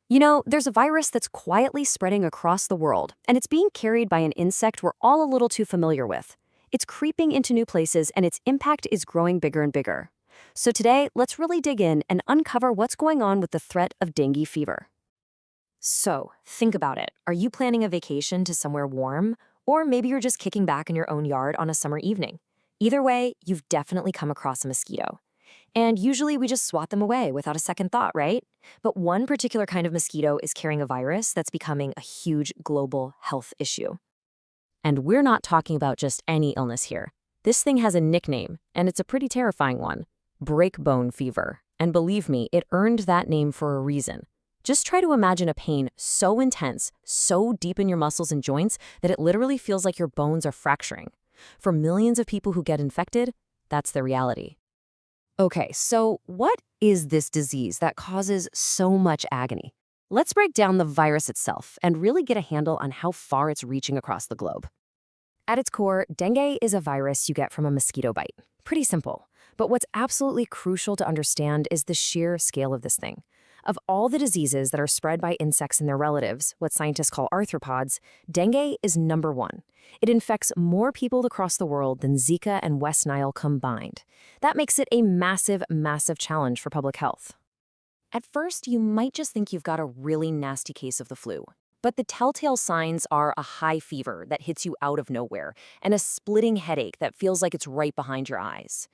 There's a virus that's quietly spreading across the world, and it's being carried by an insect we're all a little too familiar with. It's creeping into new places, and its impact is growing bigger and bigger. So today, let's really dig in and uncover what's going on with the threat of dengue fever. So, think about it. Are you planning a vacation to somewhere warm? Or maybe you're just kicking back in your own yard on a summer evening. Either way, you've definitely come across a mosquito. And usually we just swat them away without a second thought, right? But one particular kind of mosquito is carrying a virus that's becoming a huge global health issue. And we're not talking about just any illness here. This thing has a nickname, and it's a pretty terrifying one: breakbone fever. And believe me, it earned that name for a reason. Just try to imagine a pain so intense, so deep in your muscles and joints that it literally feels like your bones are fracturing. For millions of people who get infected, that's the reality. Okay, so what is this disease that causes so much agony? Let's break down the virus itself and really get a handle on how far it's reaching across the globe. At its core, dengue is a virus you get from a mosquito bite. Pretty simple. But what's absolutely crucial to understand is the sheer scale of this thing. Of all the diseases that are spread by insects and their relatives, what scientists call arthropods, dengue is number one. It infects more people across the world than Zika and West Nile combined. That makes it a massive, massive challenge for public health. At first, you might just think you've got a really nasty case of the flu. But the telltale signs are a high fever that hits you out of nowhere and a splitting headache that feels like it's right behind your eyes.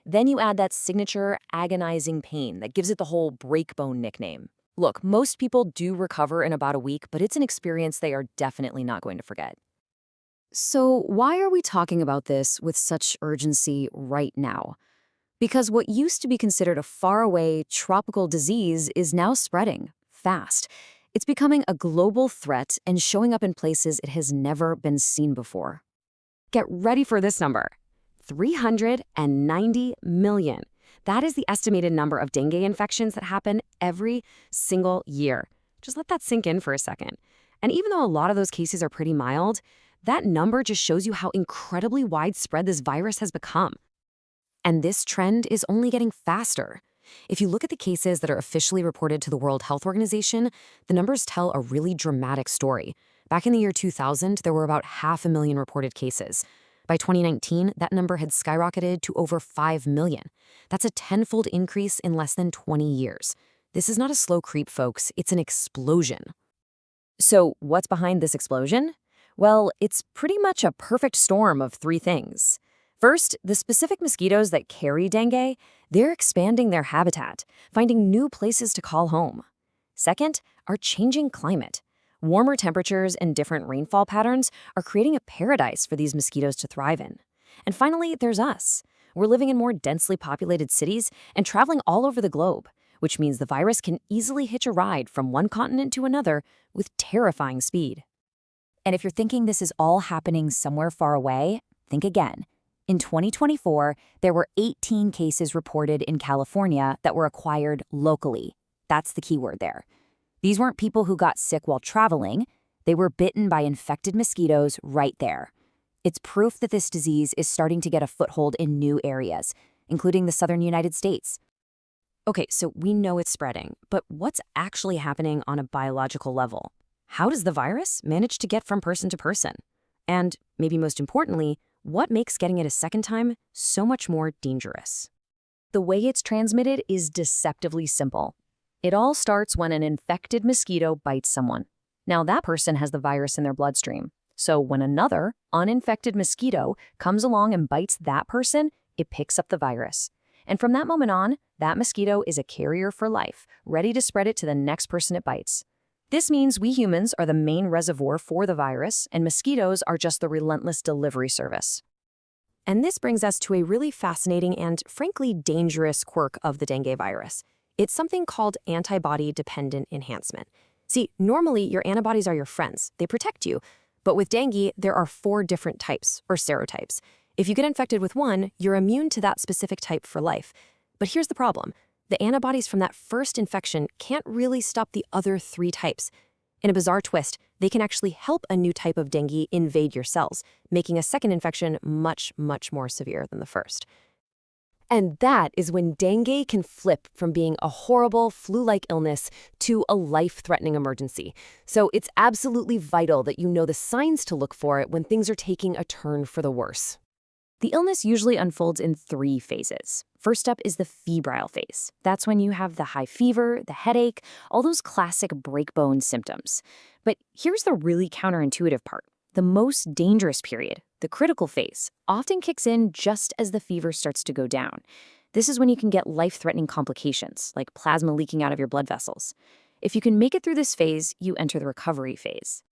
Then you add that signature agonizing pain that gives it the whole breakbone nickname. Look, most people do recover in about a week, but it's an experience they are definitely not going to forget. So why are we talking about this with such urgency right now? Because what used to be considered a faraway tropical disease is now spreading fast. It's becoming a global threat and showing up in places it has never been seen before. Get ready for this number: 390 million. That is the estimated number of dengue infections that happen every single year. Just let that sink in for a second. And even though a lot of those cases are pretty mild, that number just shows you how incredibly widespread this virus has become. And this trend is only getting faster. If you look at the cases that are officially reported to the World Health Organization, the numbers tell a really dramatic story. Back in the year 2000, there were about 500,000 reported cases. By 2019, that number had skyrocketed to over 5 million. That's a tenfold increase in less than 20 years. This is not a slow creep, folks. It's an explosion. So what's behind this explosion? Well, it's pretty much a perfect storm of three things. First, the specific mosquitoes that carry dengue, they're expanding their habitat, finding new places to call home. Second, our changing climate. Warmer temperatures and different rainfall patterns are creating a paradise for these mosquitoes to thrive in. And finally, there's us. We're living in more densely populated cities and traveling all over the globe, which means the virus can easily hitch a ride from one continent to another with terrifying speed. And if you're thinking this is all happening somewhere far away, think again. In 2024, there were 18 cases reported in California that were acquired locally. That's the key word there. These weren't people who got sick while traveling. They were bitten by infected mosquitoes right there. It's proof that this disease is starting to get a foothold in new areas, including the southern United States. Okay, so we know it's spreading, but what's actually happening on a biological level? How does the virus manage to get from person to person? And maybe most importantly, what makes getting it a second time so much more dangerous? The way it's transmitted is deceptively simple. It all starts when an infected mosquito bites someone. Now, that person has the virus in their bloodstream. So when another uninfected mosquito comes along and bites that person, it picks up the virus. And from that moment on, that mosquito is a carrier for life, ready to spread it to the next person it bites. This means we humans are the main reservoir for the virus, and mosquitoes are just the relentless delivery service. And this brings us to a really fascinating and, frankly, dangerous quirk of the dengue virus. It's something called antibody-dependent enhancement. See, normally your antibodies are your friends. They protect you. But with dengue, there are 4 different types, or serotypes. If you get infected with one, you're immune to that specific type for life. But here's the problem. The antibodies from that first infection can't really stop the other 3 types. In a bizarre twist, they can actually help a new type of dengue invade your cells, making a second infection much, much more severe than the first. And that is when dengue can flip from being a horrible flu-like illness to a life-threatening emergency. So it's absolutely vital that you know the signs to look for it when things are taking a turn for the worse. The illness usually unfolds in 3 phases. First up is the febrile phase. That's when you have the high fever, the headache, all those classic break-bone symptoms. But here's the really counterintuitive part. The most dangerous period, the critical phase, often kicks in just as the fever starts to go down. This is when you can get life-threatening complications, like plasma leaking out of your blood vessels. If you can make it through this phase, you enter the recovery phase.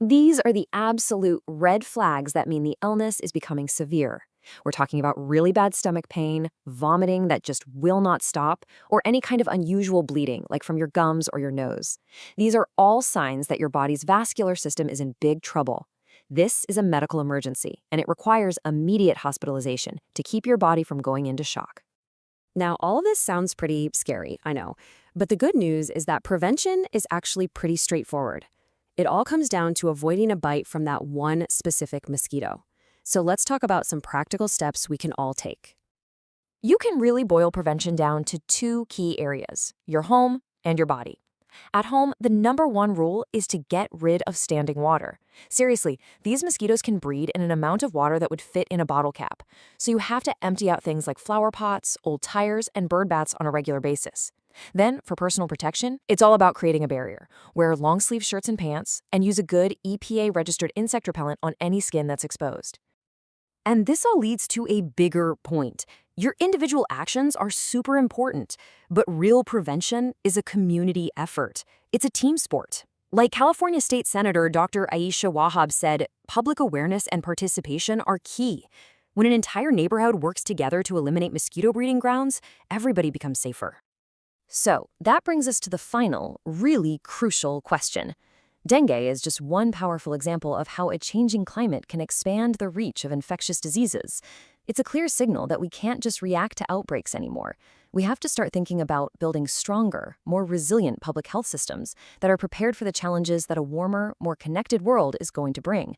These are the absolute red flags that mean the illness is becoming severe. We're talking about really bad stomach pain, vomiting that just will not stop, or any kind of unusual bleeding, like from your gums or your nose. These are all signs that your body's vascular system is in big trouble. This is a medical emergency, and it requires immediate hospitalization to keep your body from going into shock. Now, all of this sounds pretty scary, I know, but the good news is that prevention is actually pretty straightforward. It all comes down to avoiding a bite from that one specific mosquito. So let's talk about some practical steps we can all take. You can really boil prevention down to 2 key areas: your home and your body. At home, the #1 rule is to get rid of standing water. Seriously, these mosquitoes can breed in an amount of water that would fit in a bottle cap. So you have to empty out things like flower pots, old tires, and bird baths on a regular basis. Then, for personal protection, it's all about creating a barrier. Wear long-sleeve shirts and pants, and use a good EPA-registered insect repellent on any skin that's exposed. And this all leads to a bigger point. Your individual actions are super important, but real prevention is a community effort. It's a team sport. Like California State Senator Dr. Aisha Wahab said, public awareness and participation are key. When an entire neighborhood works together to eliminate mosquito breeding grounds, everybody becomes safer. So that brings us to the final, really crucial question. Dengue is just one powerful example of how a changing climate can expand the reach of infectious diseases. It's a clear signal that we can't just react to outbreaks anymore. We have to start thinking about building stronger, more resilient public health systems that are prepared for the challenges that a warmer, more connected world is going to bring.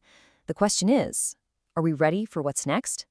The question is, are we ready for what's next?